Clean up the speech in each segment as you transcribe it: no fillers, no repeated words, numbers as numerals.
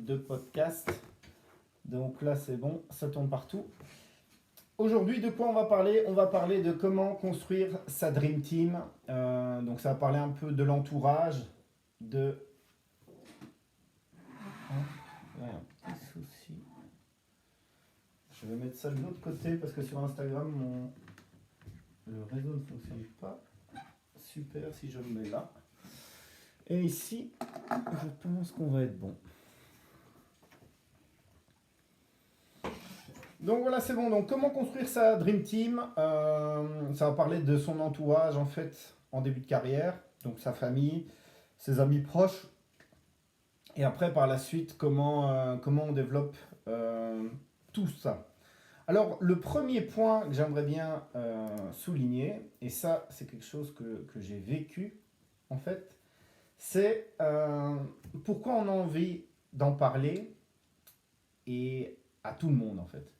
de podcast. Donc là, c'est bon, ça tourne partout. Aujourd'hui, de quoi on va parler? On va parler de comment construire sa Dream Team. Donc ça va parler un peu de l'entourage, de... Ouais, un petit souci. Je vais mettre ça de l'autre côté parce que sur Instagram, le réseau ne fonctionne pas. Super si je me mets là. Et ici, je pense qu'on va être bon. Donc voilà, c'est bon. Donc comment construire sa Dream Team? Ça va parler de son entourage en fait en début de carrière, donc sa famille, ses amis proches. Et après par la suite, comment on développe tout ça. Alors le premier point que j'aimerais bien souligner, et ça c'est quelque chose que j'ai vécu en fait, c'est pourquoi on a envie d'en parler et à tout le monde en fait.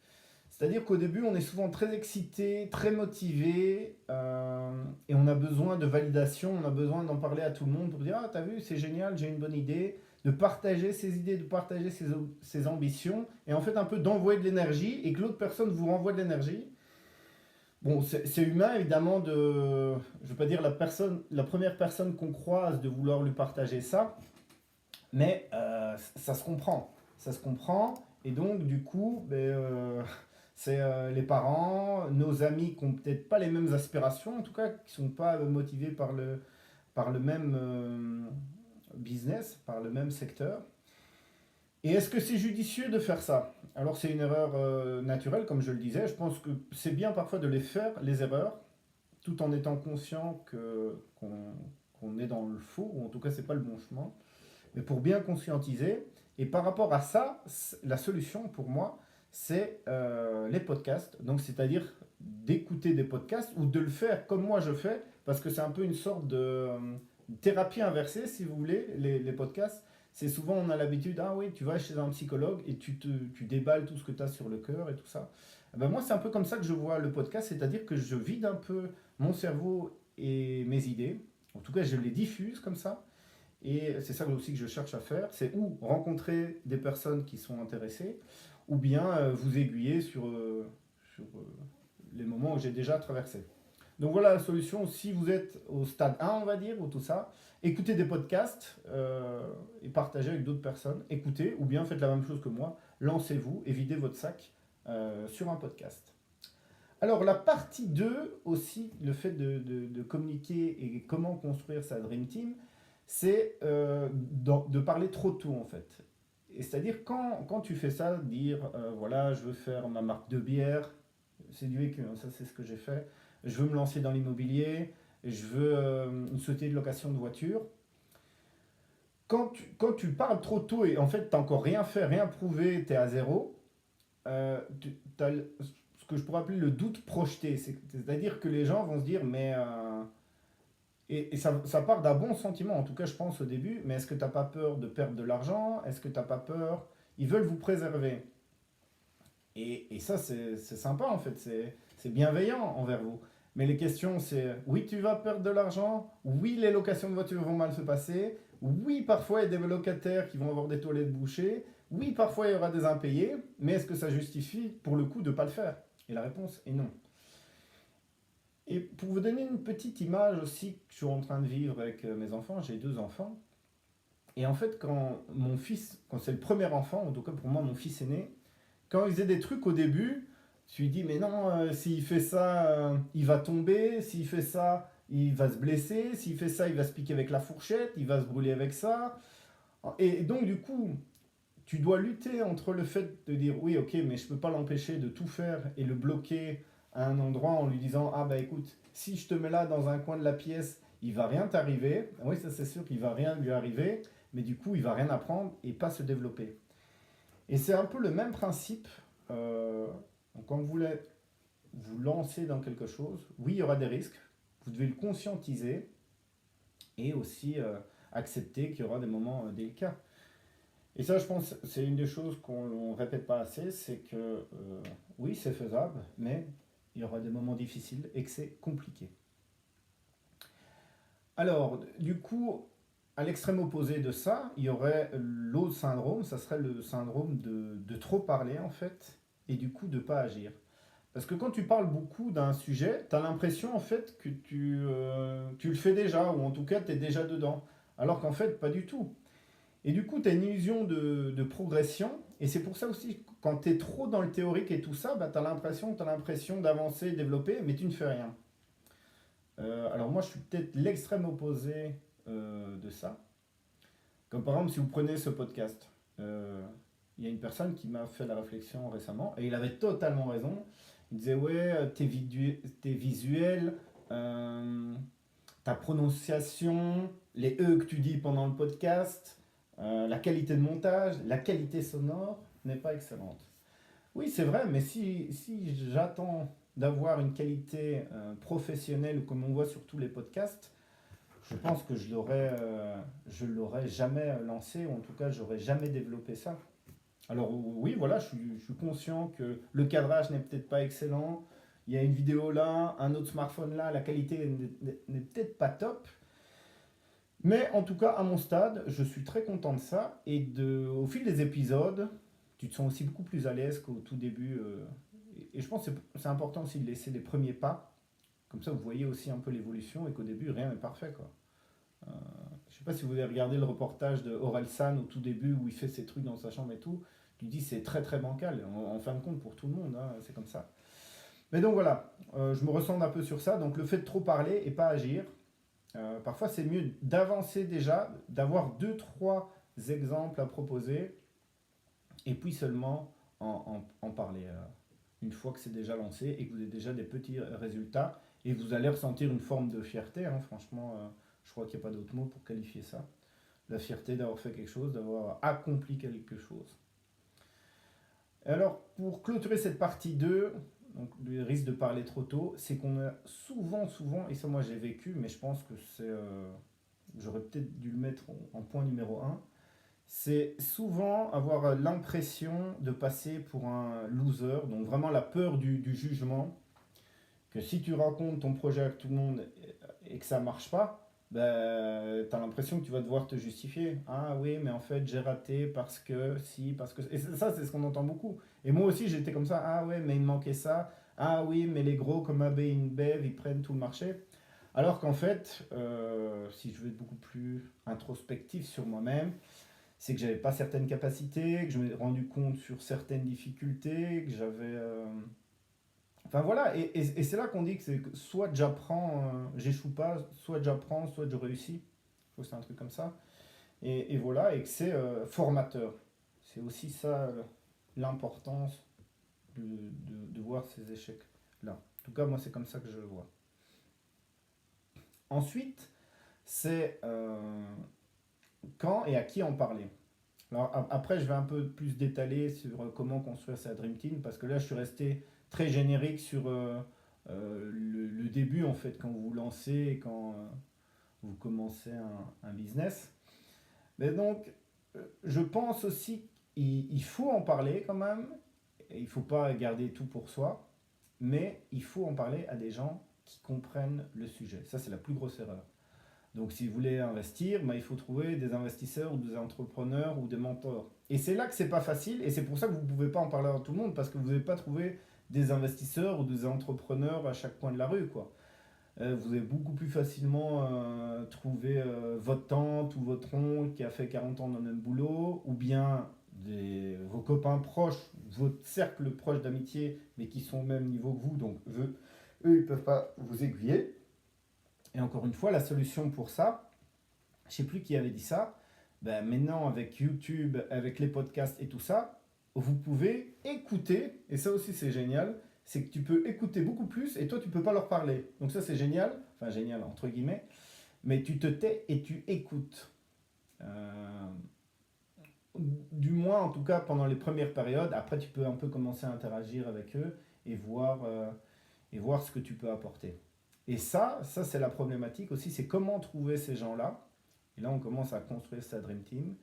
C'est-à-dire qu'au début, on est souvent très excité, très motivé, et on a besoin de validation, on a besoin d'en parler à tout le monde pour dire «Ah, t'as vu, c'est génial, j'ai une bonne idée», de partager ses idées, de partager ses ambitions, et en fait un peu d'envoyer de l'énergie, et que l'autre personne vous renvoie de l'énergie. Bon, c'est humain évidemment de, je ne veux pas dire la première personne qu'on croise de vouloir lui partager ça, mais ça se comprend, et donc du coup, c'est les parents, nos amis qui n'ont peut-être pas les mêmes aspirations, en tout cas, qui ne sont pas motivés par le même business, par le même secteur. Et est-ce que c'est judicieux de faire ça? Alors c'est une erreur naturelle, comme je le disais. Je pense que c'est bien parfois de les faire, les erreurs, tout en étant conscient qu'on est dans le faux, ou en tout cas c'est pas le bon chemin. Mais pour bien conscientiser, et par rapport à ça, la solution pour moi, c'est les podcasts. Donc, c'est-à-dire d'écouter des podcasts ou de le faire comme moi je fais, parce que c'est un peu une sorte de thérapie inversée, si vous voulez, les podcasts. C'est souvent, on a l'habitude, ah oui, tu vas chez un psychologue et tu déballes tout ce que tu as sur le cœur et tout ça. Eh ben moi, c'est un peu comme ça que je vois le podcast, c'est-à-dire que je vide un peu mon cerveau et mes idées. En tout cas, je les diffuse comme ça. Et c'est ça aussi que je cherche à faire, c'est ou rencontrer des personnes qui sont intéressées, ou bien vous aiguiller sur les moments que j'ai déjà traversés. Donc voilà la solution, si vous êtes au stade 1, on va dire, ou tout ça, écoutez des podcasts et partagez avec d'autres personnes, écoutez, ou bien faites la même chose que moi, lancez-vous et videz votre sac sur un podcast. Alors la partie 2 aussi, le fait de communiquer et comment construire sa Dream Team, c'est de parler trop tôt en fait. Et c'est-à-dire quand tu fais ça, dire voilà, je veux faire ma marque de bière, c'est du vécu, hein, ça c'est ce que j'ai fait, je veux me lancer dans l'immobilier, je veux une société de location de voitures. Quand tu parles trop tôt et en fait tu n'as encore rien fait, rien prouvé, tu es à zéro, tu as ce que je pourrais appeler le doute projeté. C'est-à-dire que les gens vont se dire mais et ça part d'un bon sentiment, en tout cas je pense au début, mais est-ce que tu n'as pas peur de perdre de l'argent? Est-ce que tu n'as pas peur? Ils veulent vous préserver. Et ça, c'est sympa en fait, c'est bienveillant envers vous. Mais les questions, c'est oui, tu vas perdre de l'argent, oui, les locations de voitures vont mal se passer, oui, parfois il y a des locataires qui vont avoir des toilettes bouchées, oui, parfois il y aura des impayés, mais est-ce que ça justifie pour le coup de ne pas le faire? Et la réponse est non. Et pour vous donner une petite image aussi que je suis en train de vivre avec mes enfants, j'ai deux enfants. Et en fait, quand c'est le premier enfant, en tout cas pour moi, mon fils aîné, quand il faisait des trucs au début, je lui dis, mais non, s'il fait ça, il va tomber, s'il fait ça, il va se blesser, s'il fait ça, il va se piquer avec la fourchette, il va se brûler avec ça. Et donc, du coup, tu dois lutter entre le fait de dire, oui, ok, mais je ne peux pas l'empêcher de tout faire et le bloquer à un endroit en lui disant, ah bah écoute, si je te mets là dans un coin de la pièce, il va rien t'arriver. Oui, ça c'est sûr qu'il va rien lui arriver, mais du coup, il va rien apprendre et pas se développer. Et c'est un peu le même principe quand vous voulez vous lancer dans quelque chose. Oui, il y aura des risques. Vous devez le conscientiser et aussi accepter qu'il y aura des moments délicats. Et ça, je pense, c'est une des choses qu'on ne répète pas assez, c'est que oui, c'est faisable, mais il y aura des moments difficiles et que c'est compliqué. Alors, du coup, à l'extrême opposé de ça, il y aurait l'autre syndrome, ça serait le syndrome de trop parler en fait, et du coup de pas agir. Parce que quand tu parles beaucoup d'un sujet, tu as l'impression en fait que tu le fais déjà, ou en tout cas tu es déjà dedans. Alors qu'en fait, pas du tout. Et du coup, tu as une illusion de progression, et c'est pour ça aussi, quand tu es trop dans le théorique et tout ça, bah, tu as l'impression d'avancer, développer, mais tu ne fais rien. Alors moi, je suis peut-être l'extrême opposé de ça. Comme par exemple, si vous prenez ce podcast, il y a une personne qui m'a fait la réflexion récemment, et il avait totalement raison. Il disait, ouais, tes visuels, euh, ta prononciation, les E que tu dis pendant le podcast, la qualité de montage, la qualité sonore n'est pas excellente. Oui, c'est vrai, mais si j'attends d'avoir une qualité professionnelle, comme on voit sur tous les podcasts, je pense que je l'aurais jamais lancé, ou en tout cas, j'aurais jamais développé ça. Alors oui, voilà, je suis conscient que le cadrage n'est peut-être pas excellent. Il y a une vidéo là, un autre smartphone là, la qualité n'est peut-être pas top. Mais en tout cas, à mon stade, je suis très content de ça. Au fil des épisodes, tu te sens aussi beaucoup plus à l'aise qu'au tout début. Et je pense que c'est important aussi de laisser les premiers pas. Comme ça, vous voyez aussi un peu l'évolution et qu'au début, rien n'est parfait, quoi. Euh, je ne sais pas si vous avez regardé le reportage de Orelsan au tout début où il fait ses trucs dans sa chambre et tout. Tu dis c'est très très bancal. En fin de compte, pour tout le monde, hein, c'est comme ça. Mais donc voilà, je me ressens un peu sur ça. Donc le fait de trop parler et pas agir, parfois c'est mieux d'avancer déjà, d'avoir deux, trois exemples à proposer et puis seulement en parler. Une fois que c'est déjà lancé et que vous avez déjà des petits résultats et vous allez ressentir une forme de fierté, hein, franchement, je crois qu'il n'y a pas d'autre mot pour qualifier ça. La fierté d'avoir fait quelque chose, d'avoir accompli quelque chose. Alors, pour clôturer cette partie 2, donc le risque de parler trop tôt, c'est qu'on a souvent, et ça moi j'ai vécu, mais je pense que j'aurais peut-être dû le mettre en point numéro un, c'est souvent avoir l'impression de passer pour un loser, donc vraiment la peur du jugement, que si tu racontes ton projet à tout le monde et que ça marche pas, ben, tu as l'impression que tu vas devoir te justifier. Ah oui, mais en fait, j'ai raté parce que si, parce que. Et ça, c'est ce qu'on entend beaucoup. Et moi aussi, j'étais comme ça. Ah ouais, mais il me manquait ça. Ah oui, mais les gros comme AB InBev, ils prennent tout le marché. Alors qu'en fait, si je veux être beaucoup plus introspectif sur moi-même, c'est que j'avais pas certaines capacités, que je me suis rendu compte sur certaines difficultés, que j'avais. Enfin voilà, et c'est là qu'on dit que c'est que soit j'apprends, j'échoue pas, soit j'apprends, soit je réussis. Je trouve que c'est un truc comme ça. Et voilà, et que c'est formateur. C'est aussi ça l'importance de voir ces échecs-là. En tout cas, moi, c'est comme ça que je le vois. Ensuite, c'est quand et à qui en parler. Alors après, je vais un peu plus détailler sur comment construire sa Dream Team, parce que là, je suis resté très générique sur le début, en fait, quand vous lancez et quand vous commencez un business. Mais donc, je pense aussi qu'il faut en parler quand même, et il ne faut pas garder tout pour soi, mais il faut en parler à des gens qui comprennent le sujet. Ça, c'est la plus grosse erreur. Donc si vous voulez investir, bah, il faut trouver des investisseurs ou des entrepreneurs ou des mentors. Et c'est là que c'est pas facile et c'est pour ça que vous ne pouvez pas en parler à tout le monde parce que vous n'avez pas trouvé des investisseurs ou des entrepreneurs à chaque coin de la rue, quoi. Vous avez beaucoup plus facilement trouvé votre tante ou votre oncle qui a fait 40 ans dans le même boulot ou bien vos copains proches, votre cercle proche d'amitié mais qui sont au même niveau que vous, donc eux ils ne peuvent pas vous aiguiller. Et encore une fois, la solution pour ça, je ne sais plus qui avait dit ça, ben maintenant avec YouTube, avec les podcasts et tout ça, vous pouvez écouter, et ça aussi c'est génial, c'est que tu peux écouter beaucoup plus et toi tu ne peux pas leur parler. Donc ça c'est génial, enfin génial entre guillemets, mais tu te tais et tu écoutes. Euh, du moins en tout cas pendant les premières périodes, après tu peux un peu commencer à interagir avec eux et voir ce que tu peux apporter. Et ça c'est la problématique aussi, c'est comment trouver ces gens-là. Et là, on commence à construire sa Dream Team.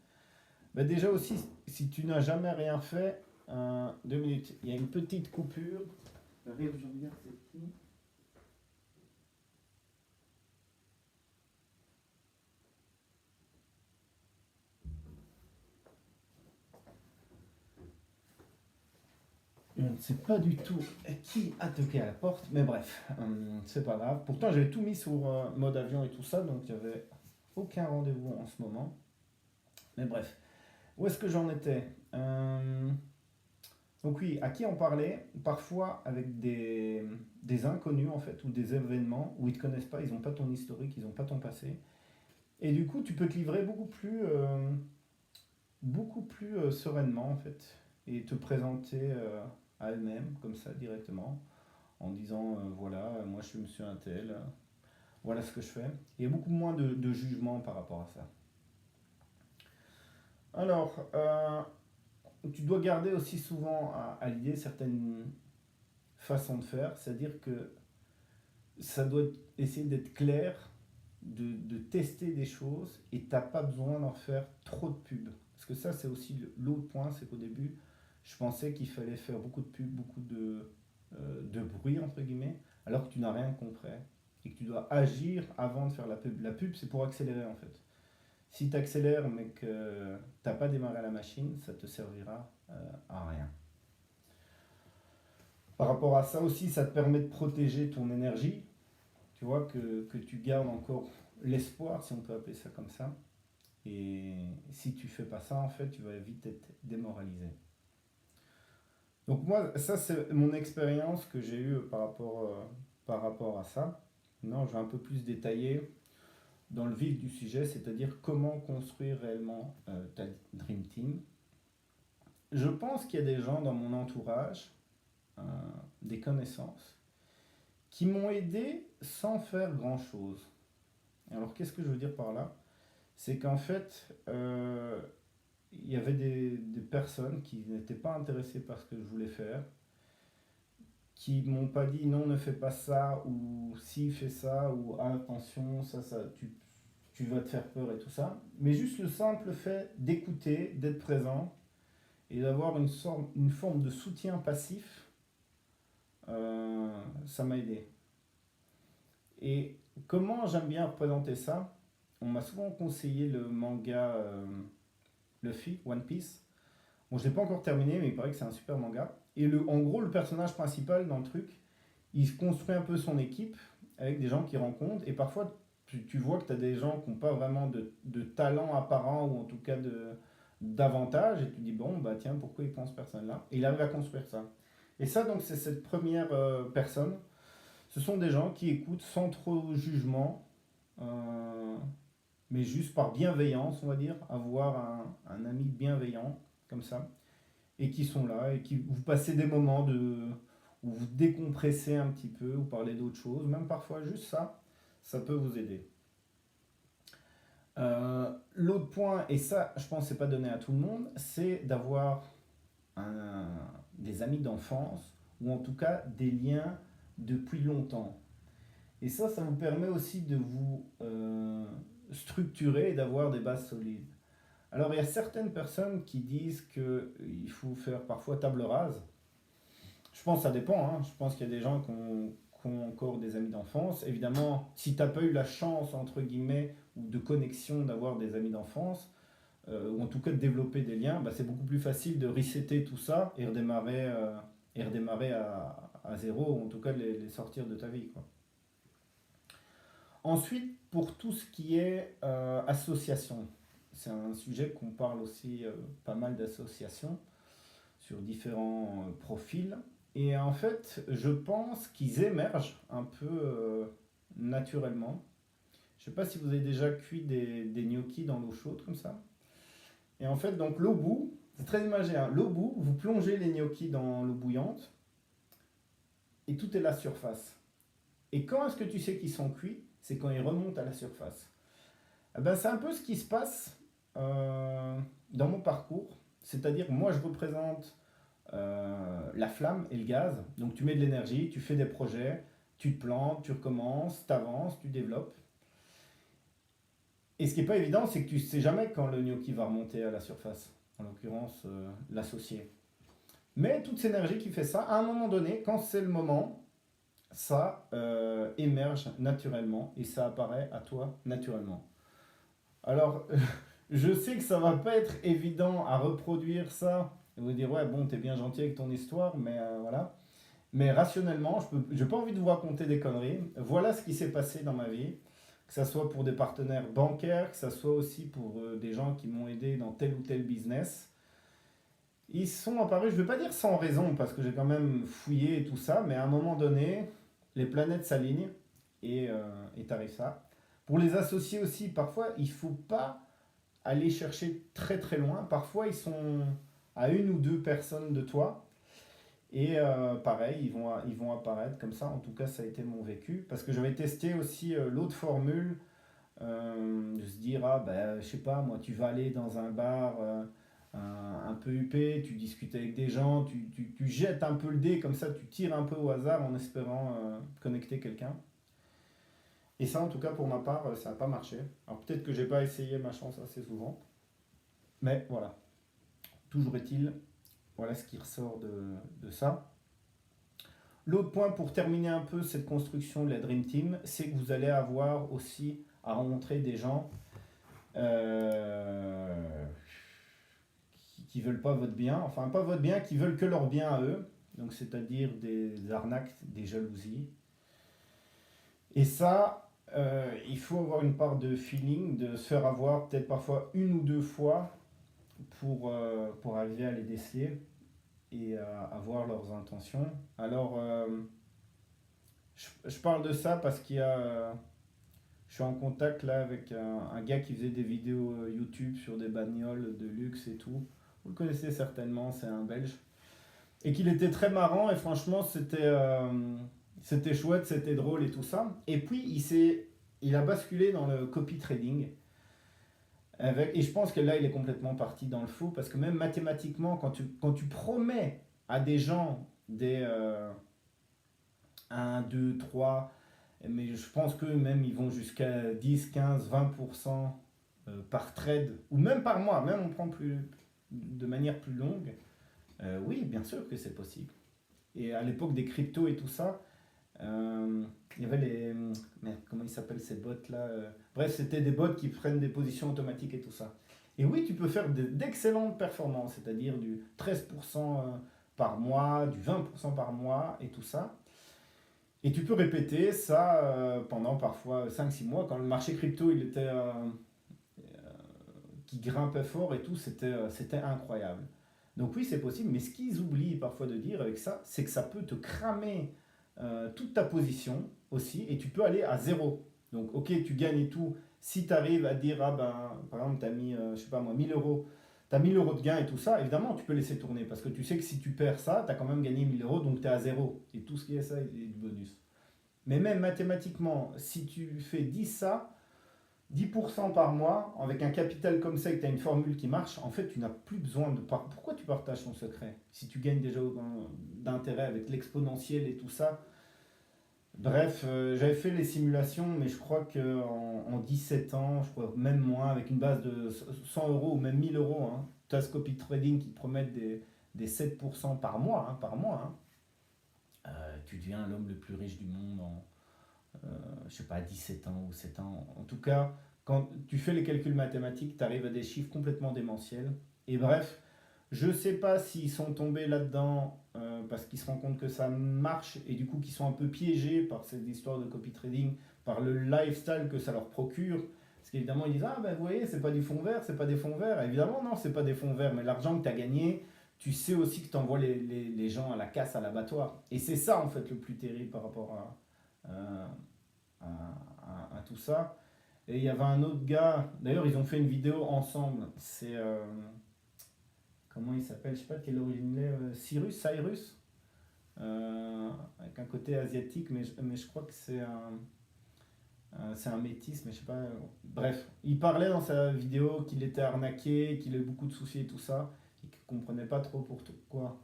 Mais déjà aussi, si tu n'as jamais rien fait, 2 minutes, il y a une petite coupure. Arrive, je regarde, c'est qui. Je ne sais pas du tout qui a toqué à la porte, mais bref, c'est pas grave. Pourtant, j'avais tout mis sur mode avion et tout ça, donc il n'y avait aucun rendez-vous en ce moment. Mais bref, où est-ce que j'en étais? Donc oui, à qui on parlait? Parfois avec des inconnus en fait, ou des événements où ils ne te connaissent pas, ils n'ont pas ton historique, ils n'ont pas ton passé. Et du coup, tu peux te livrer beaucoup plus sereinement en fait, et te présenter à elles-mêmes comme ça directement, en disant voilà, moi je suis monsieur un tel, voilà ce que je fais. Il y a beaucoup moins de jugement par rapport à ça. Alors, tu dois garder aussi souvent à l'idée certaines façons de faire, c'est-à-dire que ça doit essayer d'être clair, de tester des choses et tu n'as pas besoin d'en faire trop de pub. Parce que ça, c'est aussi l'autre point, c'est qu'au début, je pensais qu'il fallait faire beaucoup de pub, beaucoup de bruit, entre guillemets, alors que tu n'as rien compris et que tu dois agir avant de faire la pub. La pub, c'est pour accélérer en fait. Si tu accélères mais que tu n'as pas démarré la machine, ça te servira à rien. Par rapport à ça aussi, ça te permet de protéger ton énergie. Tu vois que tu gardes encore l'espoir, si on peut appeler ça comme ça. Et si tu fais pas ça, en fait, tu vas vite être démoralisé. Donc moi, ça c'est mon expérience que j'ai eue par rapport à ça. Non, je vais un peu plus détailler dans le vif du sujet, c'est-à-dire comment construire réellement ta Dream Team. Je pense qu'il y a des gens dans mon entourage, euh, des connaissances, qui m'ont aidé sans faire grand-chose. Alors qu'est-ce que je veux dire par là? C'est qu'en fait, il y avait des personnes qui n'étaient pas intéressées par ce que je voulais faire, qui m'ont pas dit non, ne fais pas ça, ou si, fais ça, ou ah, attention, ça tu vas te faire peur et tout ça. Mais juste le simple fait d'écouter, d'être présent et d'avoir une forme de soutien passif, ça m'a aidé. Et comment j'aime bien représenter ça? On m'a souvent conseillé le manga Luffy, One Piece. Bon, je l'ai pas encore terminé, mais il paraît que c'est un super manga. Et en gros, le personnage principal dans le truc, il se construit un peu son équipe avec des gens qu'il rencontre. Et parfois, tu vois que tu as des gens qui n'ont pas vraiment de talent apparent, ou en tout cas d'avantage. Et tu dis, bon, bah tiens, pourquoi il prend cette personne-là? Et il arrive à construire ça. Et ça, donc, c'est cette première personne. Ce sont des gens qui écoutent sans trop jugement, euh, mais juste par bienveillance, on va dire, avoir un ami bienveillant, comme ça, et qui sont là, et qui vous passez des moments où vous décompressez un petit peu, ou parlez d'autres choses, même parfois juste ça, ça peut vous aider. L'autre point, et ça, je pense que c'est pas donné à tout le monde, c'est d'avoir des amis d'enfance, ou en tout cas des liens depuis longtemps. Et ça vous permet aussi de vous structurer et d'avoir des bases solides. Alors il y a certaines personnes qui disent qu'il faut faire parfois table rase. Je pense que ça dépend, hein. Je pense qu'il y a des gens qui ont encore des amis d'enfance. Évidemment, si tu n'as pas eu la chance, entre guillemets, ou de connexion d'avoir des amis d'enfance, ou en tout cas de développer des liens, bah, c'est beaucoup plus facile de resetter tout ça et redémarrer à zéro, ou en tout cas de les sortir de ta vie, quoi. Ensuite, pour tout ce qui est association, c'est un sujet qu'on parle aussi pas mal d'associations sur différents profils. Et en fait, je pense qu'ils émergent un peu naturellement. Je ne sais pas si vous avez déjà cuit des gnocchis dans l'eau chaude comme ça. Et en fait, donc l'eau bout, c'est très imagé, hein. L'eau bout, vous plongez les gnocchis dans l'eau bouillante et tout est à la surface. Et quand est-ce que tu sais qu'ils sont cuits? C'est quand ils remontent à la surface. Eh ben, c'est un peu ce qui se passe dans mon parcours. C'est-à-dire, moi, je représente la flamme et le gaz. Donc, tu mets de l'énergie, tu fais des projets, tu te plantes, tu recommences, tu avances, tu développes. Et ce qui n'est pas évident, c'est que tu ne sais jamais quand le gnocchi va remonter à la surface. En l'occurrence, l'associé. Mais toute cette énergie qui fait ça, à un moment donné, quand c'est le moment, ça émerge naturellement et ça apparaît à toi naturellement. Alors, je sais que ça va pas être évident à reproduire ça Ils vont dire, ouais, bon, t'es bien gentil avec ton histoire, mais voilà. Mais rationnellement, j'ai pas envie de vous raconter des conneries. Voilà ce qui s'est passé dans ma vie, que ça soit pour des partenaires bancaires, que ça soit aussi pour des gens qui m'ont aidé dans tel ou tel business. Ils sont apparus, je ne vais pas dire sans raison, parce que j'ai quand même fouillé et tout ça, mais à un moment donné, les planètes s'alignent et t'arrives ça. Pour les associés aussi, parfois, il ne faut pas aller chercher très très loin. Parfois, ils sont à une ou deux personnes de toi. Et pareil, ils vont apparaître comme ça. En tout cas, ça a été mon vécu. Parce que j'avais testé aussi l'autre formule de se dire, ah ben, je sais pas, moi, tu vas aller dans un bar un peu huppé, tu discutes avec des gens, tu jettes un peu le dé, comme ça, tu tires un peu au hasard en espérant connecter quelqu'un. Et ça, en tout cas, pour ma part, ça n'a pas marché. Alors peut-être que j'ai pas essayé ma chance assez souvent. Mais voilà, toujours est-il, voilà ce qui ressort de ça. L'autre point pour terminer un peu cette construction de la Dream Team, c'est que vous allez avoir aussi à rencontrer des gens euh, qui veulent pas votre bien, enfin pas votre bien, qui veulent que leur bien à eux, donc c'est-à-dire des arnaques, des jalousies. Et ça, il faut avoir une part de feeling, de se faire avoir peut-être parfois une ou deux fois pour arriver à les déceler et à voir leurs intentions. Alors, je parle de ça parce qu'il y a, je suis en contact là avec un gars qui faisait des vidéos YouTube sur des bagnoles de luxe et tout. Vous le connaissez certainement, c'est un Belge. Et qu'il était très marrant et franchement c'était chouette, c'était drôle et tout ça. Et puis il a basculé dans le copy trading. Et je pense que là il est complètement parti dans le faux parce que même mathématiquement, quand tu promets à des gens des 1, 2, 3, mais je pense qu'eux même ils vont jusqu'à 10, 15, 20% par trade, ou même par mois, même on prend de manière plus longue. Oui, bien sûr que c'est possible. Et à l'époque des cryptos et tout ça, il y avait les. Merde, comment ils s'appellent ces bots là Bref, c'était des bots qui prennent des positions automatiques et tout ça. Et oui, tu peux faire d'excellentes performances, c'est-à-dire du 13% par mois, du 20% par mois et tout ça. Et tu peux répéter ça pendant parfois 5 6 mois. Quand le marché crypto il était, qui grimpait fort et tout, c'était incroyable. Donc oui, c'est possible, mais ce qu'ils oublient parfois de dire avec ça, c'est que ça peut te cramer toute ta position aussi, et tu peux aller à zéro. Donc ok, tu gagnes et tout. Si tu arrives à dire, ah ben, par exemple, tu as mis, je sais pas moi, 1000 euros, tu as 1000 euros de gain et tout ça, évidemment, tu peux laisser tourner, parce que tu sais que si tu perds ça, tu as quand même gagné 1000 euros, donc tu es à zéro. Et tout ce qui est ça, il est du bonus. Mais même mathématiquement, si tu fais 10 ça, 10% par mois, avec un capital comme ça et que tu as une formule qui marche, en fait, tu n'as plus besoin de... Pourquoi tu partages ton secret? Si tu gagnes déjà d'intérêt avec l'exponentiel et tout ça. Bref, j'avais fait les simulations, mais je crois qu'en 17 ans, je crois même moins, avec une base de 100 euros ou même 1000 euros, hein, tu as ce copy trading qui te promettent des 7% par mois, hein. Tu deviens l'homme le plus riche du monde en, je sais pas, 17 ans ou 7 ans. En tout cas, quand tu fais les calculs mathématiques, tu arrives à des chiffres complètement démentiels. Et bref, je ne sais pas s'ils sont tombés là-dedans parce qu'ils se rendent compte que ça marche et du coup qu'ils sont un peu piégés par cette histoire de copy trading, par le lifestyle que ça leur procure. Parce qu'évidemment, ils disent, ah ben vous voyez, c'est pas du fond vert, c'est pas des fonds verts. Évidemment, non, c'est pas des fonds verts, mais l'argent que tu as gagné, tu sais aussi que tu envoies les gens à la casse, à l'abattoir. Et c'est ça, en fait, le plus terrible par rapport à, à tout ça. Et il y avait un autre gars, d'ailleurs, ils ont fait une vidéo ensemble. C'est. Comment il s'appelle? Je sais pas de quelle origine il est. Cyrus. Avec un côté asiatique, mais je crois que c'est un métis, mais je sais pas. Bref, il parlait dans sa vidéo qu'il était arnaqué, qu'il a eu beaucoup de soucis et tout ça, et qu'il comprenait pas trop pourquoi.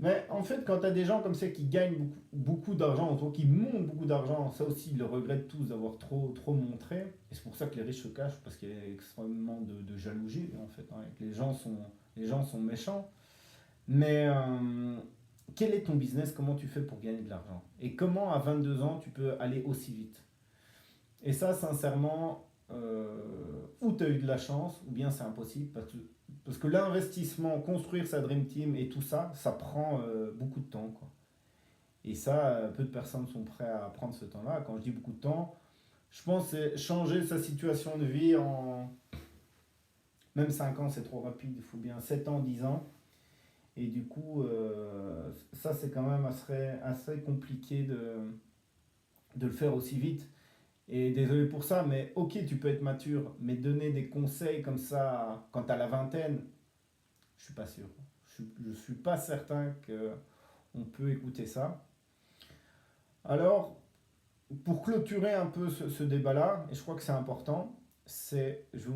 Mais en fait, quand tu as des gens comme ça qui gagnent beaucoup d'argent, ou qui montent beaucoup d'argent, ça aussi, ils le regrettent tous d'avoir trop montré. Et c'est pour ça que les riches se cachent, parce qu'il y a extrêmement de jalousie, en fait, hein, et que les gens sont méchants. Mais quel est ton business? Comment tu fais pour gagner de l'argent? Et comment, à 22 ans, tu peux aller aussi vite? Et ça, sincèrement, ou tu as eu de la chance, ou bien c'est impossible, Parce que l'investissement, construire sa Dream Team et tout ça, ça prend beaucoup de temps, quoi. Et ça, peu de personnes sont prêtes à prendre ce temps-là. Quand je dis beaucoup de temps, je pense que c'est changer sa situation de vie en... Même 5 ans, c'est trop rapide. Il faut bien 7 ans, 10 ans. Et du coup, ça, c'est quand même assez compliqué de le faire aussi vite. Et désolé pour ça, mais ok, tu peux être mature, mais donner des conseils comme ça quand tu as la vingtaine, je suis pas sûr. Je suis pas certain qu'on peut écouter ça. Alors, pour clôturer un peu ce débat-là, et je crois que c'est important, je vais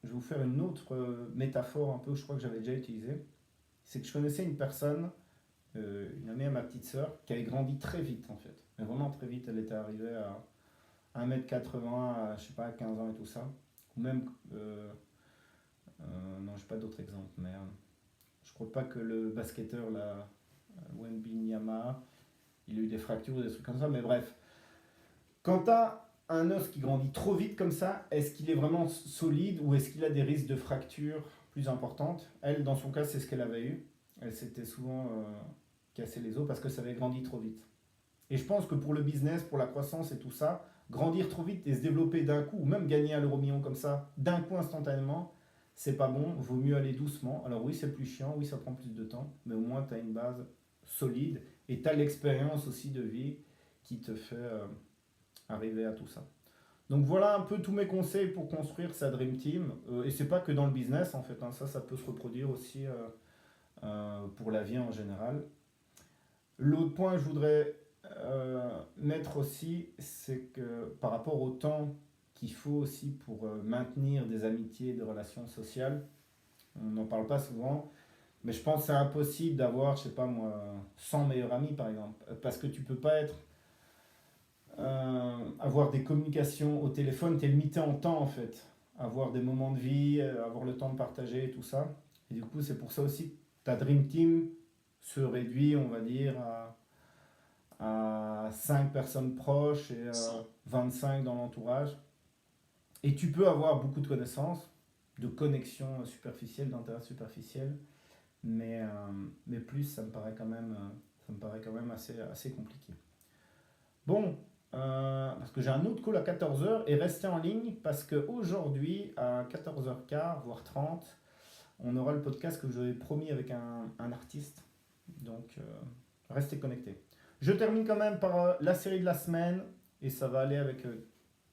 vous faire une autre métaphore un peu, je crois que j'avais déjà utilisée. C'est que je connaissais une personne, une amie à ma petite sœur, qui avait grandi très vite en fait. Mais vraiment très vite, elle était arrivée à 1,80 m à, je sais pas, 15 ans et tout ça. Ou même, non, j'ai pas d'autres exemples, mais je crois pas que le basketteur, là, Wembanyama, il a eu des fractures ou des trucs comme ça, mais bref. Quand tu as un os qui grandit trop vite comme ça, est-ce qu'il est vraiment solide ou est-ce qu'il a des risques de fracture plus importantes? Elle, dans son cas, c'est ce qu'elle avait eu. Elle s'était souvent cassé les os parce que ça avait grandi trop vite. Et je pense que pour le business, pour la croissance et tout ça, grandir trop vite et se développer d'un coup, ou même gagner à l'euro million comme ça, d'un coup instantanément, c'est pas bon. Vaut mieux aller doucement. Alors oui, c'est plus chiant, oui, ça prend plus de temps, mais au moins tu as une base solide et tu as l'expérience aussi de vie qui te fait arriver à tout ça. Donc voilà un peu tous mes conseils pour construire sa Dream Team. Et c'est pas que dans le business en fait, hein. Ça peut se reproduire aussi pour la vie en général. L'autre point que je voudrais mettre aussi, c'est que par rapport au temps qu'il faut aussi pour maintenir des amitiés, des relations sociales, on n'en parle pas souvent, mais je pense que c'est impossible d'avoir, je sais pas moi, 100 meilleurs amis par exemple, parce que tu peux pas être avoir des communications au téléphone, tu es limité en temps en fait. Avoir des moments de vie, avoir le temps de partager et tout ça. Et du coup, c'est pour ça aussi que ta Dream Team se réduit, on va dire, à 5 personnes proches et 25 dans l'entourage. Et tu peux avoir beaucoup de connaissances, de connexions superficielles, d'intérêts superficiels, mais plus, ça me paraît quand même assez compliqué. Bon, parce que j'ai un autre call à 14 h et restez en ligne parce qu'aujourd'hui, à 14 h 15, voire 30, on aura le podcast que je vous avais promis avec un artiste. Donc, restez connectés. Je termine quand même par la série de la semaine et ça va aller avec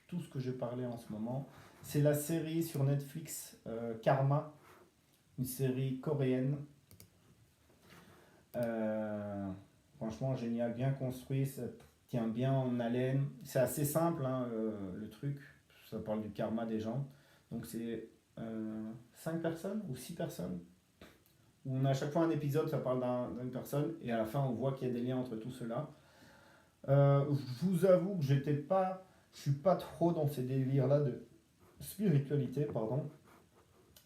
tout ce que je parlais en ce moment. C'est la série sur Netflix Karma, une série coréenne. Franchement, génial, bien construit, ça tient bien en haleine. C'est assez simple, hein, le truc. Ça parle du karma des gens. Donc c'est 5 personnes ou 6 personnes. Où on a à chaque fois un épisode, ça parle d'une personne. Et à la fin, on voit qu'il y a des liens entre tout cela. Je vous avoue que je suis pas trop dans ces délires-là de spiritualité, pardon.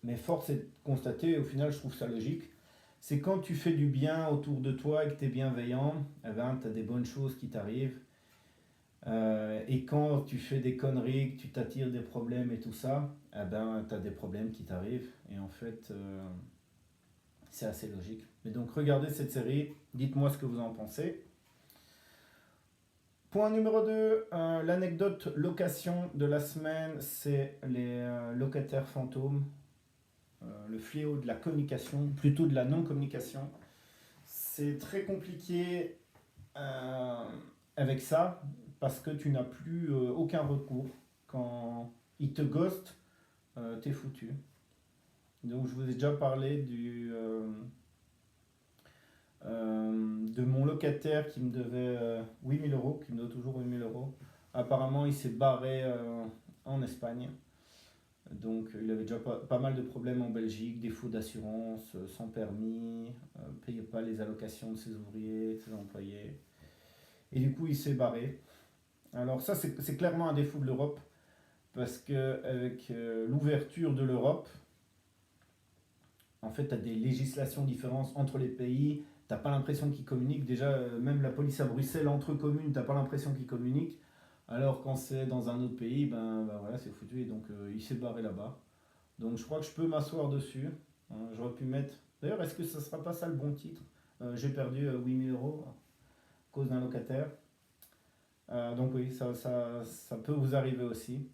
Mais force est de constater, au final, je trouve ça logique. C'est quand tu fais du bien autour de toi et que tu es bienveillant, eh ben, tu as des bonnes choses qui t'arrivent. Et quand tu fais des conneries, que tu t'attires des problèmes et tout ça, eh ben, tu as des problèmes qui t'arrivent. Et en fait, c'est assez logique. Mais donc, regardez cette série, dites-moi ce que vous en pensez. Point numéro 2, l'anecdote location de la semaine, c'est les locataires fantômes. Le fléau de la communication, plutôt de la non-communication. C'est très compliqué avec ça, parce que tu n'as plus aucun recours. Quand ils te ghostent, t'es foutu. Donc je vous ai déjà parlé de mon locataire qui me devait 8000 euros, qui me doit toujours 8000 euros. Apparemment, il s'est barré en Espagne. Donc il avait déjà pas mal de problèmes en Belgique, défaut d'assurance, sans permis, payait pas les allocations de ses ouvriers, de ses employés. Et du coup il s'est barré. Alors ça c'est clairement un défaut de l'Europe, parce qu'avec l'ouverture de l'Europe, en fait tu as des législations différentes entre les pays, t'as pas l'impression qu'ils communiquent. Déjà même la police à Bruxelles, entre communes, t'as pas l'impression qu'ils communiquent. Alors quand c'est dans un autre pays, ben voilà, c'est foutu. Et donc il s'est barré là-bas. Donc je crois que je peux m'asseoir dessus. J'aurais pu mettre. D'ailleurs, est-ce que ça ne sera pas ça le bon titre? J'ai perdu 8 000 € à cause d'un locataire. Donc oui, ça peut vous arriver aussi.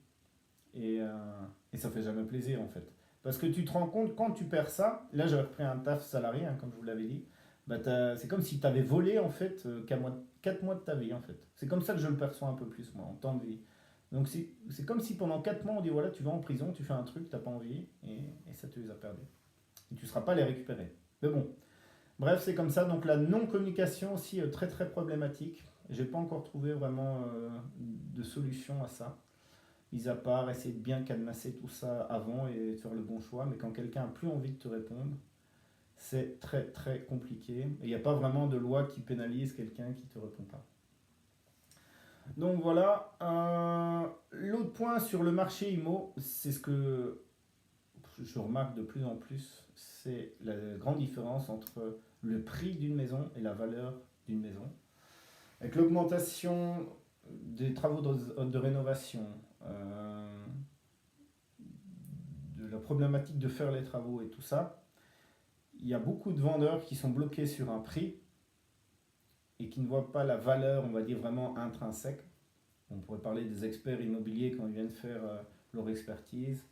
Et, euh, et ça fait jamais plaisir en fait. Parce que tu te rends compte, quand tu perds ça, là j'avais repris un taf salarié, hein, comme je vous l'avais dit, bah, c'est comme si tu avais volé en fait 4 mois de ta vie en fait. C'est comme ça que je le perçois un peu plus moi, en temps de vie. Donc c'est comme si pendant 4 mois on dit voilà, tu vas en prison, tu fais un truc, t'as pas envie, et ça te les a perdus. Et tu ne seras pas les récupérer. Mais bon, bref, c'est comme ça. Donc la non-communication aussi très très problématique. J'ai pas encore trouvé vraiment de solution à ça. Mis à part essayer de bien cadenasser tout ça avant et de faire le bon choix. Mais quand quelqu'un n'a plus envie de te répondre, c'est très très compliqué. Et il n'y a pas vraiment de loi qui pénalise quelqu'un qui ne te répond pas. Donc voilà. L'autre point sur le marché IMO, c'est ce que je remarque de plus en plus, c'est la grande différence entre le prix d'une maison et la valeur d'une maison. Avec l'augmentation des travaux de rénovation, de la problématique de faire les travaux et tout ça, il y a beaucoup de vendeurs qui sont bloqués sur un prix et qui ne voient pas la valeur, on va dire, vraiment intrinsèque. On pourrait parler des experts immobiliers quand ils viennent faire leur expertise.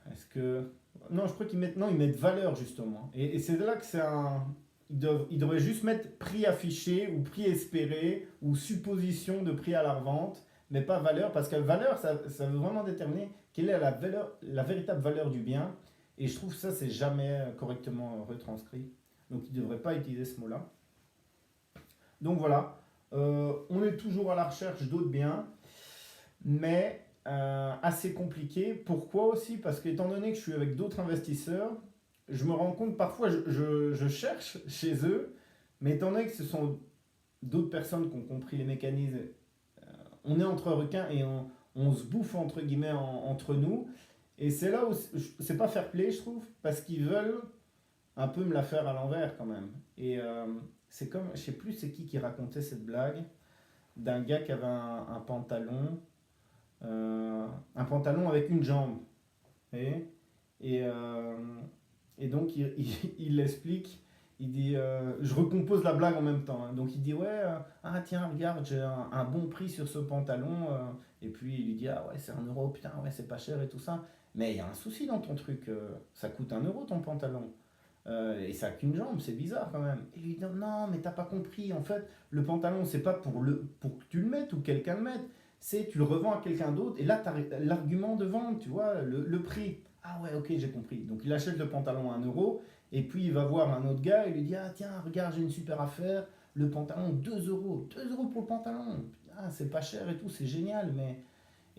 Est-ce que... Non, je crois qu'ils mettent... Non, ils mettent valeur, justement. Et c'est là que c'est un... Ils devraient juste mettre prix affiché ou prix espéré ou supposition de prix à la revente, mais pas valeur, parce que valeur, ça veut vraiment déterminer quelle est la véritable valeur du bien. Et je trouve que ça, c'est jamais correctement retranscrit. Donc, ils ne devraient pas utiliser ce mot-là. Donc voilà, on est toujours à la recherche d'autres biens, mais assez compliqué. Pourquoi aussi? Parce qu'étant donné que je suis avec d'autres investisseurs, je me rends compte parfois, je cherche chez eux, mais étant donné que ce sont d'autres personnes qui ont compris les mécanismes, on est entre requins et on se bouffe entre guillemets entre nous. Et c'est là où c'est pas fair play, je trouve, parce qu'ils veulent un peu me la faire à l'envers quand même. Et c'est comme, je sais plus c'est qui racontait cette blague d'un gars qui avait un pantalon avec une jambe. Et, et, euh, et donc il l'explique, il dit, je recompose la blague en même temps, hein. Donc il dit ouais, ah tiens regarde j'ai un bon prix sur ce pantalon, et puis il lui dit ah ouais c'est 1 euro, putain ouais c'est pas cher et tout ça, mais il y a un souci dans ton truc, ça coûte 1 euro ton pantalon. Et ça a qu'une jambe, c'est bizarre quand même. Et lui dit non, mais t'as pas compris. En fait, le pantalon, c'est pas pour que tu le mettes ou que quelqu'un le mette. C'est tu le revends à quelqu'un d'autre. Et là, t'as l'argument de vente, tu vois, le prix. Ah ouais, ok, j'ai compris. Donc il achète le pantalon à 1 euro. Et puis il va voir un autre gars et lui dit ah tiens, regarde, j'ai une super affaire. Le pantalon, 2 euros. 2 euros pour le pantalon. Ah, c'est pas cher et tout, c'est génial.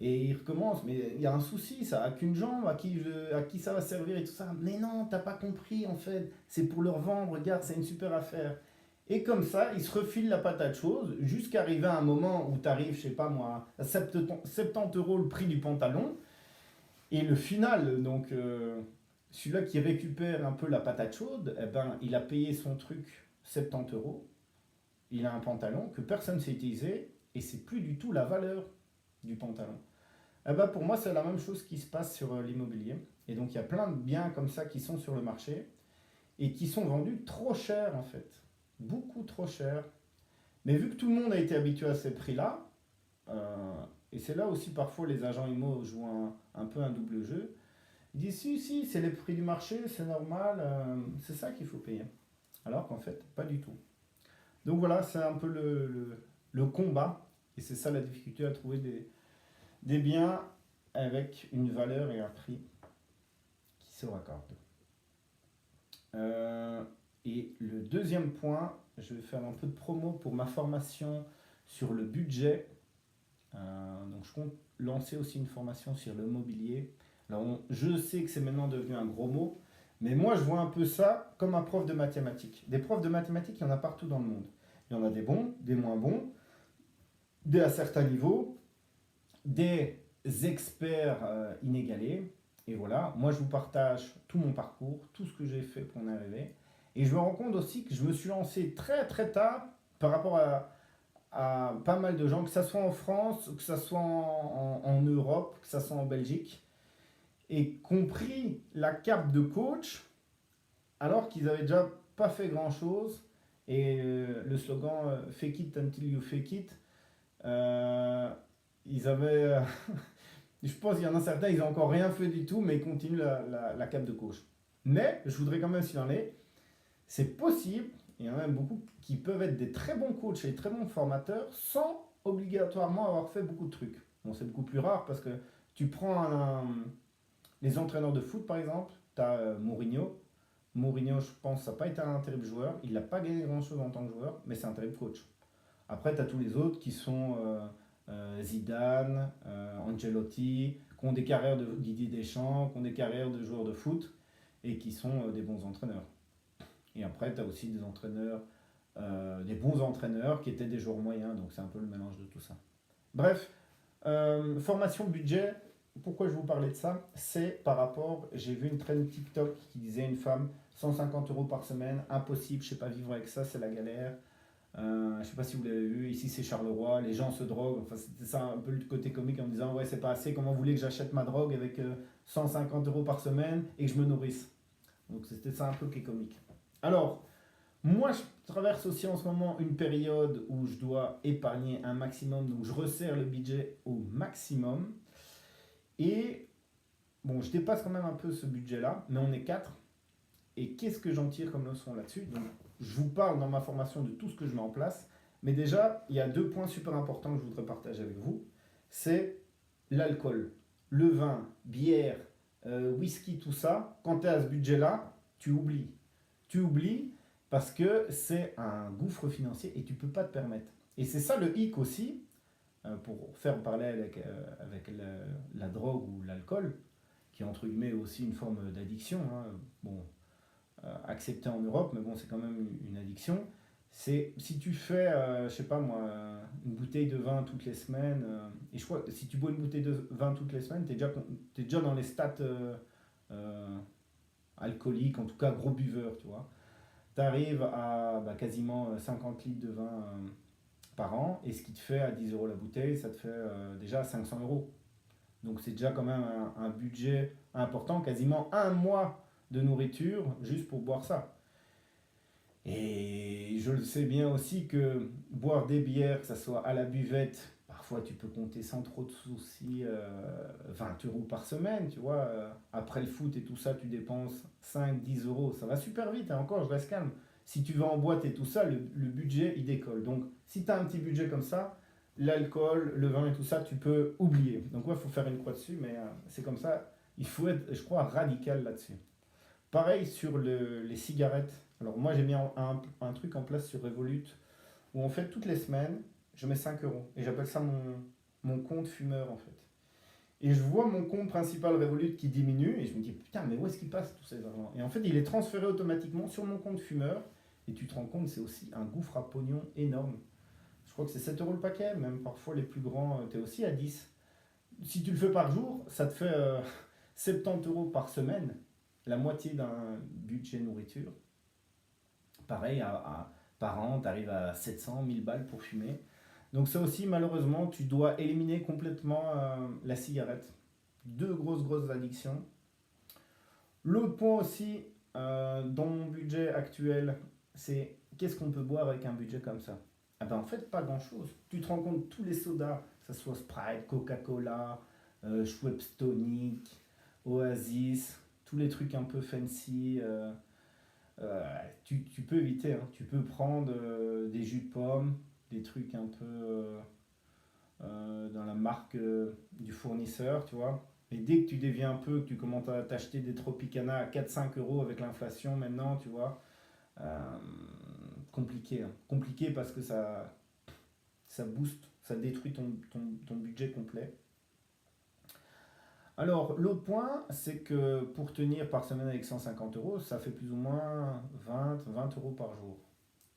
Et il recommence, mais il y a un souci, ça a qu'une jambe, à qui ça va servir et tout ça. Mais non, t'as pas compris en fait, c'est pour leur vendre, regarde, c'est une super affaire. Et comme ça, il se refile la patate chaude jusqu'à arriver à un moment où tu arrives, je sais pas moi, à 70 euros le prix du pantalon. Et le final, donc celui-là qui récupère un peu la patate chaude, eh ben, il a payé son truc 70 euros. Il a un pantalon que personne ne sait utiliser et c'est plus du tout la valeur du pantalon. Eh ben pour moi, c'est la même chose qui se passe sur l'immobilier. Et donc, il y a plein de biens comme ça qui sont sur le marché et qui sont vendus trop cher en fait. Beaucoup trop cher. Mais vu que tout le monde a été habitué à ces prix-là, et c'est là aussi parfois les agents IMO jouent un peu un double jeu, ils disent si, c'est les prix du marché, c'est normal, c'est ça qu'il faut payer. Alors qu'en fait, pas du tout. Donc voilà, c'est un peu le combat. Et c'est ça la difficulté à trouver des biens avec une valeur et un prix qui se raccordent. Et le deuxième point, je vais faire un peu de promo pour ma formation sur le budget. Donc je compte lancer aussi une formation sur le mobilier. Alors je sais que c'est maintenant devenu un gros mot, mais moi je vois un peu ça comme un prof de mathématiques. Des profs de mathématiques, il y en a partout dans le monde. Il y en a des bons, des moins bons, des à certains niveaux, des experts inégalés. Et voilà, moi je vous partage tout mon parcours, tout ce que j'ai fait pour en arriver. Et je me rends compte aussi que je me suis lancé très très tard par rapport à pas mal de gens, que ce soit en France, que ce soit en Europe, que ce soit en Belgique. et compris la cape de coach alors qu'ils avaient déjà pas fait grand-chose. Et le slogan Fake it until you fake it, ils avaient, je pense qu'il y en a certains, ils n'ont encore rien fait du tout, mais ils continuent la cape de coach. Mais je voudrais quand même signaler, c'est possible, il y en a même beaucoup qui peuvent être des très bons coachs et des très bons formateurs sans obligatoirement avoir fait beaucoup de trucs. Bon, c'est beaucoup plus rare parce que tu prends les entraîneurs de foot par exemple, tu as Mourinho. Mourinho, je pense, ça n'a pas été un terrible joueur. Il n'a pas gagné grand-chose en tant que joueur, mais c'est un terrible coach. Après, tu as tous les autres qui sont Zidane, Ancelotti, qui ont des carrières de Didier Deschamps, qui ont des carrières de joueurs de foot et qui sont des bons entraîneurs. Et après, tu as aussi des entraîneurs, des bons entraîneurs qui étaient des joueurs moyens, donc c'est un peu le mélange de tout ça. Bref, formation budget, pourquoi je vous parlais de ça? C'est par rapport, j'ai vu une trend TikTok qui disait une femme, 150 euros par semaine, impossible, je ne sais pas vivre avec ça, c'est la galère. Je ne sais pas si vous l'avez vu, ici c'est Charleroi, les gens se droguent, enfin c'était ça un peu le côté comique en me disant ouais c'est pas assez, comment vous voulez que j'achète ma drogue avec 150 euros par semaine et que je me nourrisse. Donc c'était ça un peu qui est comique. Alors, moi je traverse aussi en ce moment une période où je dois épargner un maximum, donc je resserre le budget au maximum. Et bon, je dépasse quand même un peu ce budget-là, mais on est quatre. Et qu'est-ce que j'en tire comme leçon là-dessus? Donc, je vous parle dans ma formation de tout ce que je mets en place. Mais déjà, il y a deux points super importants que je voudrais partager avec vous. C'est l'alcool, le vin, bière, whisky, tout ça. Quand tu es à ce budget-là, tu oublies. Tu oublies parce que c'est un gouffre financier et tu ne peux pas te permettre. Et c'est ça le hic aussi, pour faire parler avec la drogue ou l'alcool, qui est entre guillemets aussi une forme d'addiction. Hein. Bon, accepté en Europe, mais bon, c'est quand même une addiction. C'est si tu fais, je sais pas moi, une bouteille de vin toutes les semaines, et je crois que si tu bois une bouteille de vin toutes les semaines, t'es déjà dans les stats euh, alcooliques, en tout cas gros buveur, tu vois. Tu arrives à quasiment 50 litres de vin par an, et ce qui te fait à 10 euros la bouteille, ça te fait déjà 500 euros. Donc c'est déjà quand même un budget important, quasiment un mois de nourriture juste pour boire ça. Et je le sais bien aussi que boire des bières, que ce soit à la buvette, parfois tu peux compter sans trop de soucis 20 euros par semaine, tu vois. Après le foot et tout ça, tu dépenses 5-10 euros. Ça va super vite, et encore, je reste calme. Si tu vas en boîte et tout ça, le budget, il décolle. Donc, si tu as un petit budget comme ça, l'alcool, le vin et tout ça, tu peux oublier. Donc, ouais, il faut faire une croix dessus, mais c'est comme ça. Il faut être, je crois, radical là-dessus. Pareil sur les cigarettes. Alors moi j'ai mis un truc en place sur Revolut où en fait toutes les semaines je mets 5 euros et j'appelle ça mon compte fumeur en fait. Et je vois mon compte principal Revolut qui diminue et je me dis putain mais où est-ce qu'il passe tous ces argent? Et en fait il est transféré automatiquement sur mon compte fumeur et tu te rends compte c'est aussi un gouffre à pognon énorme. Je crois que c'est 7 euros le paquet, même parfois les plus grands tu es aussi à 10. Si tu le fais par jour ça te fait 70 euros par semaine, la moitié d'un budget nourriture. Pareil, par an, tu arrives à 700, 1000 balles pour fumer. Donc ça aussi, malheureusement, tu dois éliminer complètement la cigarette. Deux grosses addictions. L'autre point aussi, dans mon budget actuel, c'est qu'est-ce qu'on peut boire avec un budget comme ça? Ah ben en fait, pas grand-chose. Tu te rends compte, tous les sodas, que ce soit Sprite, Coca-Cola, Schweppes Tonic, Oasis, tous les trucs un peu fancy, tu peux éviter. Hein. Tu peux prendre des jus de pomme, des trucs un peu dans la marque du fournisseur, tu vois. Et dès que tu déviens un peu, que tu commences à t'acheter des Tropicana à 4-5 euros avec l'inflation maintenant, tu vois, euh, compliqué. Hein. Compliqué parce que ça booste, ça détruit ton budget complet. Alors, l'autre point, c'est que pour tenir par semaine avec 150 euros, ça fait plus ou moins 20 euros par jour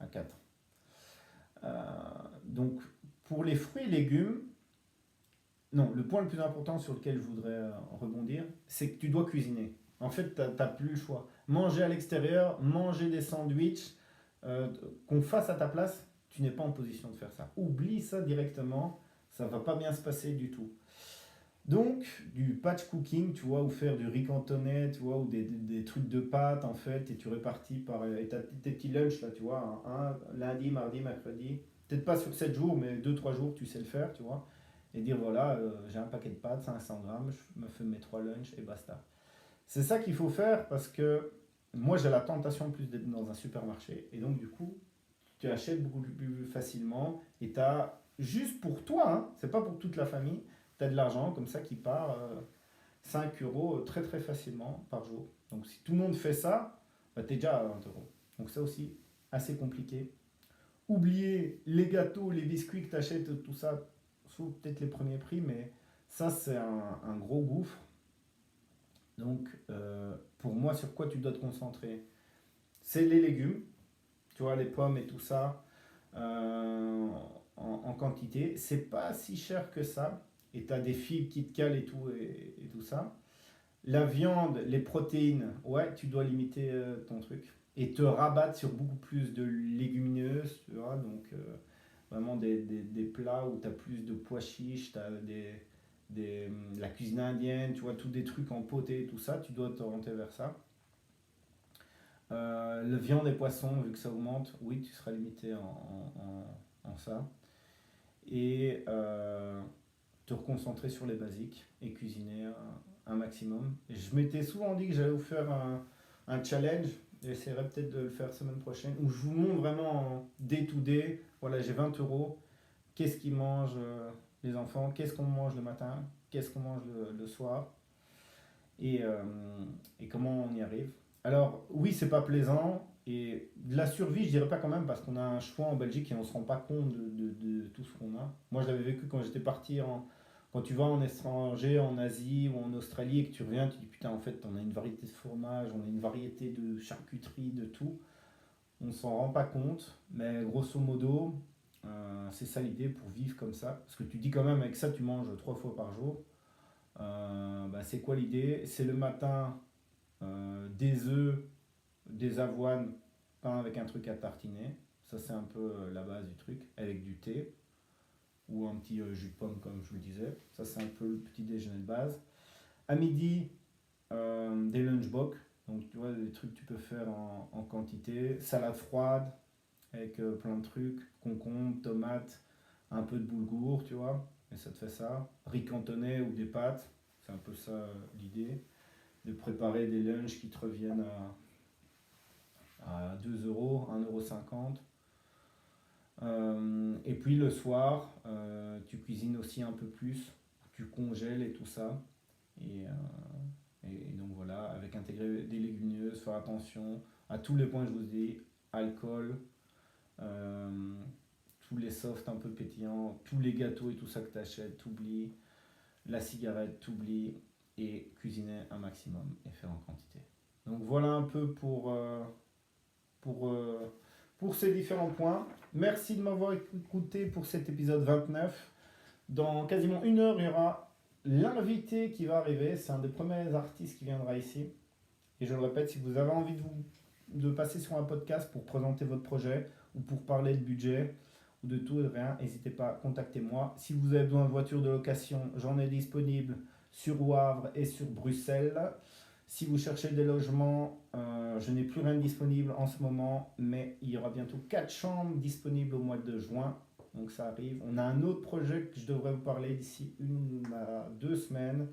à 4. Donc, pour les fruits et légumes, non, le point le plus important sur lequel je voudrais rebondir, c'est que tu dois cuisiner. En fait, tu n'as plus le choix. Manger à l'extérieur, manger des sandwichs, qu'on fasse à ta place, tu n'es pas en position de faire ça. Oublie ça directement, ça ne va pas bien se passer du tout. Donc, du patch cooking, tu vois, ou faire du riz cantonais, tu vois, ou des trucs de pâtes, en fait, et tu répartis par. Et t'as tes petits lunchs, là, tu vois, lundi, mardi, mercredi. Peut-être pas sur 7 jours, mais 2 3 jours, tu sais le faire, tu vois. Et dire, voilà, j'ai un paquet de pâtes, 500 grammes, je me fais mes 3 lunchs et basta. C'est ça qu'il faut faire parce que moi, j'ai la tentation plus d'être dans un supermarché. Et donc, du coup, tu achètes beaucoup plus facilement et tu as, juste pour toi, hein, c'est pas pour toute la famille, tu as de l'argent comme ça qui part 5 euros très très facilement par jour. Donc si tout le monde fait ça, bah, tu es déjà à 20 euros. Donc ça aussi, assez compliqué. Oublier les gâteaux, les biscuits que tu achètes, tout ça, sauf peut-être les premiers prix, mais ça c'est un gros gouffre. Donc pour moi, sur quoi tu dois te concentrer? C'est les légumes, tu vois, les pommes et tout ça, euh, en quantité. C'est pas si cher que ça. Et tu as des fibres qui te calent et tout, et tout ça. La viande, les protéines, ouais, tu dois limiter ton truc. Et te rabattre sur beaucoup plus de légumineuses, tu vois. Donc, vraiment des plats où tu as plus de pois chiches, tu as la cuisine indienne, tu vois, tous des trucs en poté, tout ça. Tu dois t'orienter vers ça. Le viande et poisson, vu que ça augmente, oui, tu seras limité en ça. Et te reconcentrer sur les basiques et cuisiner un maximum. Et je m'étais souvent dit que j'allais vous faire un challenge. J'essaierai peut-être de le faire semaine prochaine où je vous montre vraiment en day to day. Voilà, j'ai 20 euros. Qu'est-ce qu'ils mangent les enfants? Qu'est-ce qu'on mange le matin? Qu'est-ce qu'on mange le soir? Et, euh, et comment on y arrive. Alors, oui, c'est pas plaisant. Et de la survie, je dirais pas quand même, parce qu'on a un choix en Belgique et on se rend pas compte de tout ce qu'on a. Moi, je l'avais vécu quand j'étais parti quand tu vas en étranger, en Asie ou en Australie et que tu reviens, tu dis putain, en fait, on a une variété de fromage, on a une variété de charcuterie, de tout. On s'en rend pas compte, mais grosso modo, c'est ça l'idée pour vivre comme ça. Parce que tu dis quand même, avec ça, tu manges 3 fois par jour. Bah, c'est quoi l'idée? C'est le matin des œufs, des avoines, pain avec un truc à tartiner. Ça, c'est un peu la base du truc, avec du thé ou un petit jus de pomme, comme je vous le disais. Ça, c'est un peu le petit déjeuner de base. À midi, des lunchbox. Donc, tu vois, des trucs que tu peux faire en quantité. Salade froide, avec plein de trucs. Concombre, tomates, un peu de boulgour, tu vois. Et ça te fait ça. Riz cantonais ou des pâtes. C'est un peu ça l'idée. De préparer des lunchs qui te reviennent à 2 euros, 1,50 €. Et puis le soir, tu cuisines aussi un peu plus, tu congèles et tout ça. Et, donc voilà, avec intégrer des légumineuses, faire attention à tous les points que je vous dis, alcool, euh, tous les softs un peu pétillants, tous les gâteaux et tout ça que tu achètes, t'oublies, la cigarette, t'oublies, et cuisiner un maximum et faire en quantité. Donc voilà un peu pour, euh, pour ces différents points. Merci de m'avoir écouté pour cet épisode 29. Dans quasiment 1 heure, il y aura l'invité qui va arriver. C'est un des premiers artistes qui viendra ici. Et je le répète, si vous avez envie de passer sur un podcast pour présenter votre projet ou pour parler de budget ou de tout et de rien, n'hésitez pas, contactez-moi. Si vous avez besoin de voitures de location, j'en ai disponible sur Wavre et sur Bruxelles. Si vous cherchez des logements, je n'ai plus rien de disponible en ce moment, mais il y aura bientôt 4 chambres disponibles au mois de juin. Donc ça arrive. On a un autre projet que je devrais vous parler d'ici 1 à 2 semaines.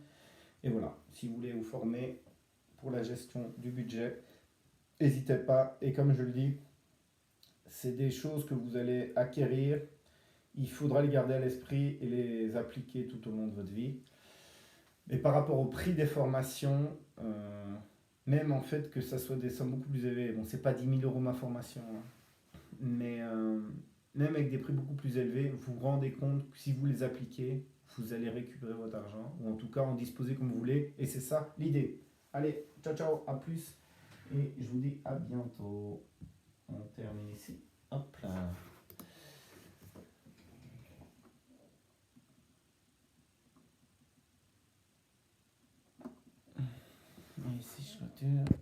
Et voilà, si vous voulez vous former pour la gestion du budget, n'hésitez pas. Et comme je le dis, c'est des choses que vous allez acquérir. Il faudra les garder à l'esprit et les appliquer tout au long de votre vie. Mais par rapport au prix des formations, même en fait que ça soit des sommes beaucoup plus élevées, bon, c'est pas 10 000 € ma formation, hein, mais même avec des prix beaucoup plus élevés, vous vous rendez compte que si vous les appliquez, vous allez récupérer votre argent, ou en tout cas en disposer comme vous voulez, et c'est ça l'idée. Allez, ciao ciao, à plus, et je vous dis à bientôt. On termine ici. Hop là. Et ici je clôture.